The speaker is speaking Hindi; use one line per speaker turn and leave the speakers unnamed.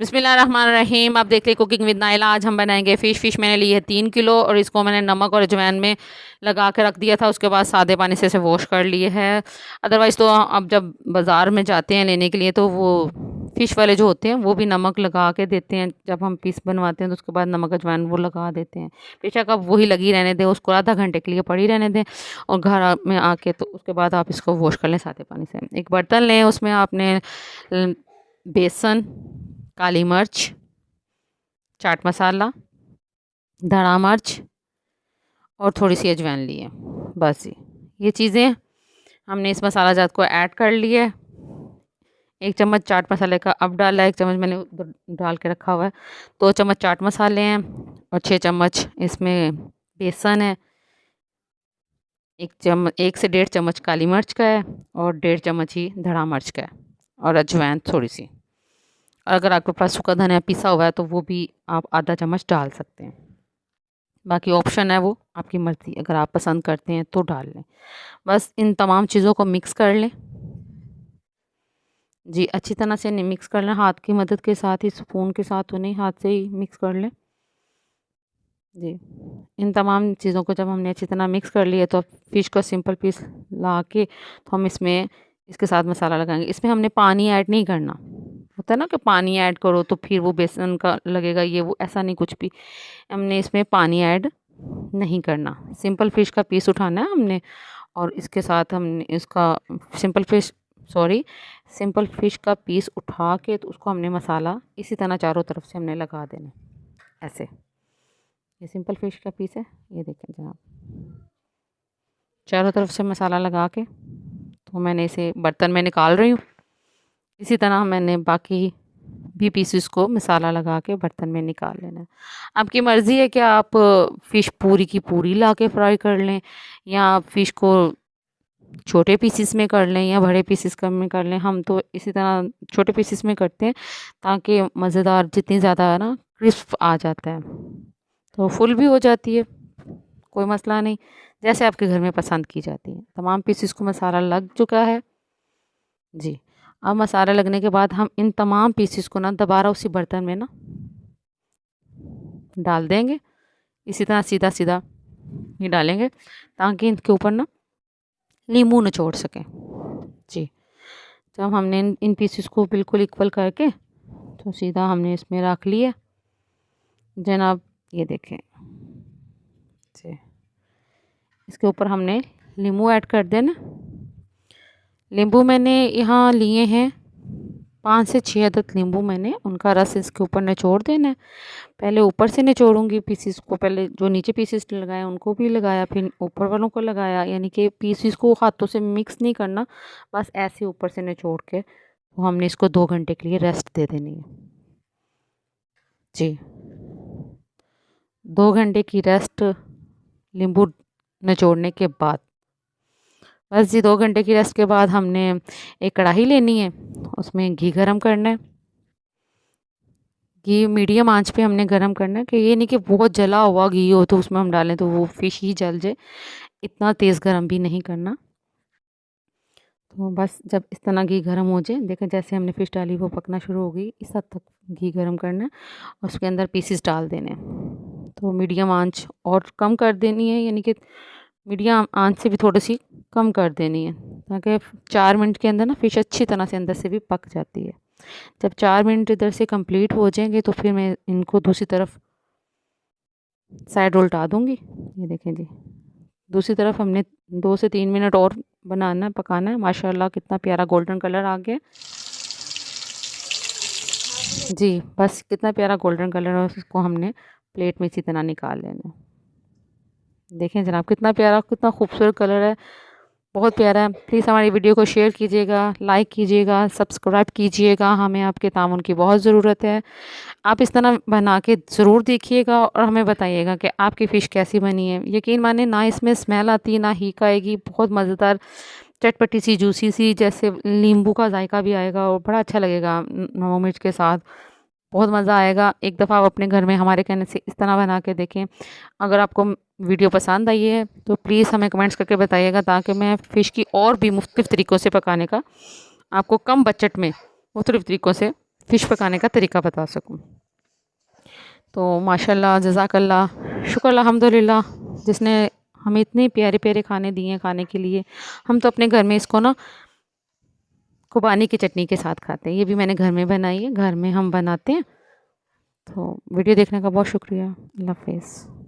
बिस्मिल्लाहिर्रहमानिर्रहीम। आप देख रहे कुकिंग विद नाइला। आज हम बनाएंगे फ़िश मैंने ली है 3 किलो और इसको मैंने नमक और अजवाइन में लगा के रख दिया था। उसके बाद सादे पानी से इसे वॉश कर लिए है। अदरवाइज़ तो अब जब बाज़ार में जाते हैं लेने के लिए तो वो फ़िश वाले जो होते हैं वो भी नमक लगा के देते हैं। जब हम पीस बनवाते हैं तो उसके बाद नमक अजवाइन वो लगा देते हैं। बेशक आप वही लगी रहने दें, उसको आधा घंटे के लिए पड़ी रहने दें और में आके तो उसके बाद आप इसको वॉश कर लें सादे पानी से। एक बर्तन लें, उसमें आपने बेसन, काली मिर्च, चाट मसाला, धड़ा मिर्च और थोड़ी सी अजवाइन ली है। बस ये चीज़ें हमने इस मसाला जात को ऐड कर लिए। 1 चम्मच चाट मसाले का अब डाला है, 1 चम्मच मैंने उधर डाल के रखा हुआ है। 2 चम्मच चाट मसाले हैं और 6 चम्मच इसमें बेसन है। 1 से 1.5 चम्मच काली मिर्च का है और 1.5 चम्मच ही धड़ा मिर्च का है और अजवाइन थोड़ी सी। और अगर आपके पास सूखा धनिया पिसा हुआ है तो वो भी आप आधा चम्मच डाल सकते हैं। बाकी ऑप्शन है, वो आपकी मर्ज़ी, अगर आप पसंद करते हैं तो डाल लें। बस इन तमाम चीज़ों को मिक्स कर लें जी, अच्छी तरह से मिक्स कर लें, हाथ की मदद के साथ ही, स्पून के साथ तो नहीं, हाथ से ही मिक्स कर लें जी। इन तमाम चीज़ों को जब हमने अच्छी तरह मिक्स कर लिया तो फ़िश का सिंपल पीस ला के तो हम इसके साथ मसाला लगाएंगे। इसमें हमने पानी ऐड नहीं करना, होता है ना कि पानी ऐड करो तो फिर वो बेसन का लगेगा, ये वो, ऐसा नहीं कुछ भी। हमने इसमें पानी ऐड नहीं करना, सिंपल फ़िश का पीस उठाना है हमने और इसके साथ हमने इसका सिंपल फ़िश का पीस उठा के तो उसको हमने मसाला इसी तरह चारों तरफ से हमने लगा देना ऐसे। ये सिंपल फ़िश का पीस है, ये देखें जनाब, चारों तरफ से मसाला लगा के तो मैंने इसे बर्तन में निकाल रही हूँ। इसी तरह मैंने बाकी भी पीसेस को मसाला लगा के बर्तन में निकाल लेना है। आपकी मर्ज़ी है कि आप फ़िश पूरी की पूरी ला के फ्राई कर लें या आप फ़िश को छोटे पीसेस में कर लें या बड़े पीसेस में कर लें। हम तो इसी तरह छोटे पीसेस में करते हैं ताकि मज़ेदार, जितनी ज़्यादा है ना क्रिस्प आ जाता है तो फुल भी हो जाती है, कोई मसला नहीं, जैसे आपके घर में पसंद की जाती है। तमाम पीसेस को मसाला लग चुका है जी। अब मसाला लगने के बाद हम इन तमाम पीसेस को ना दोबारा उसी बर्तन में ना डाल देंगे, इसी तरह सीधा सीधा ये डालेंगे ताकि इनके ऊपर ना नींबू निचोड़ सकें जी। जब हमने इन पीसेस को बिल्कुल इक्वल करके तो सीधा हमने इसमें रख लिया जनाब, ये देखें जी। इसके ऊपर हमने नींबू ऐड कर देना। नींबू मैंने यहाँ लिए हैं 5 से 6 अदद नींबू, मैंने उनका रस इसके ऊपर निचोड़ देना है। पहले ऊपर से निचोड़ूंगी पीसीस को, पहले जो नीचे पीसीस लगाए उनको भी लगाया, फिर ऊपर वालों को लगाया, यानी कि पीसीस को हाथों से मिक्स नहीं करना, बस ऐसे ऊपर से निचोड़ के तो हमने इसको 2 घंटे के लिए रेस्ट दे देनी है जी। 2 घंटे की रेस्ट नींबू निचोड़ने के बाद, बस जी 2 घंटे की रेस्ट के बाद हमने एक कढ़ाई लेनी है, उसमें घी गरम करना है। घी मीडियम आंच पे हमने गरम करना है कि ये नहीं कि बहुत जला हुआ घी हो तो उसमें हम डालें तो वो फ़िश ही जल जाए, इतना तेज़ गरम भी नहीं करना। तो बस जब इस तरह घी गरम हो जाए, देखें जैसे हमने फ़िश डाली वो पकना शुरू हो गई, इस हद तक घी गरम करना है और उसके अंदर पीसेस डाल देने हैं। तो मीडियम आंच और कम कर देनी है, यानी कि मीडियम आंच से भी थोड़ी सी कम कर देनी है ताकि 4 मिनट के अंदर ना फ़िश अच्छी तरह से अंदर से भी पक जाती है। जब 4 मिनट इधर से कंप्लीट हो जाएंगे तो फिर मैं इनको दूसरी तरफ साइड उल्टा दूंगी। ये देखें जी, दूसरी तरफ हमने 2 से 3 मिनट और बनाना है, पकाना है। माशाल्लाह कितना प्यारा गोल्डन कलर आ गया जी। बस कितना प्यारा गोल्डन कलर है, उसको हमने प्लेट में इसी तरह निकाल लेना है। देखें जनाब कितना प्यारा, कितना खूबसूरत कलर है, बहुत प्यारा है। प्लीज़ हमारी वीडियो को शेयर कीजिएगा, लाइक कीजिएगा, सब्सक्राइब कीजिएगा, हमें आपके ताउन की बहुत ज़रूरत है। आप इस तरह बना के ज़रूर देखिएगा और हमें बताइएगा कि आपकी फ़िश कैसी बनी है। यकीन माने ना इसमें स्मेल आती ना हीक आएगी, बहुत मज़ेदार चटपटी सी जूसी सी, जैसे नींबू का जायका भी आएगा और बड़ा अच्छा लगेगा नमक मिर्च के साथ, बहुत मज़ा आएगा। एक दफ़ा आप अपने घर में हमारे कहने से इस तरह बना के देखें। अगर आपको वीडियो पसंद आई है तो प्लीज़ हमें कमेंट्स करके बताइएगा ताकि मैं फ़िश की और भी मुख्तलिफ़ तरीक़ों से पकाने का आपको कम बजट में मुख्तलिफ़ तरीक़ों से फ़िश पकाने का तरीका बता सकूँ। तो माशाल्लाह, जज़ाकल्लाह, शुक्र अल्हम्दुलिल्लाह जिसने हमें इतने प्यारे प्यारे खाने दिए हैं खाने के लिए। हम तो अपने घर में इसको ना खुबानी की चटनी के साथ खाते हैं। ये भी मैंने घर में बनाई है, घर में हम बनाते हैं। तो वीडियो देखने का बहुत शुक्रिया। अल्लाह हाफ़िज़।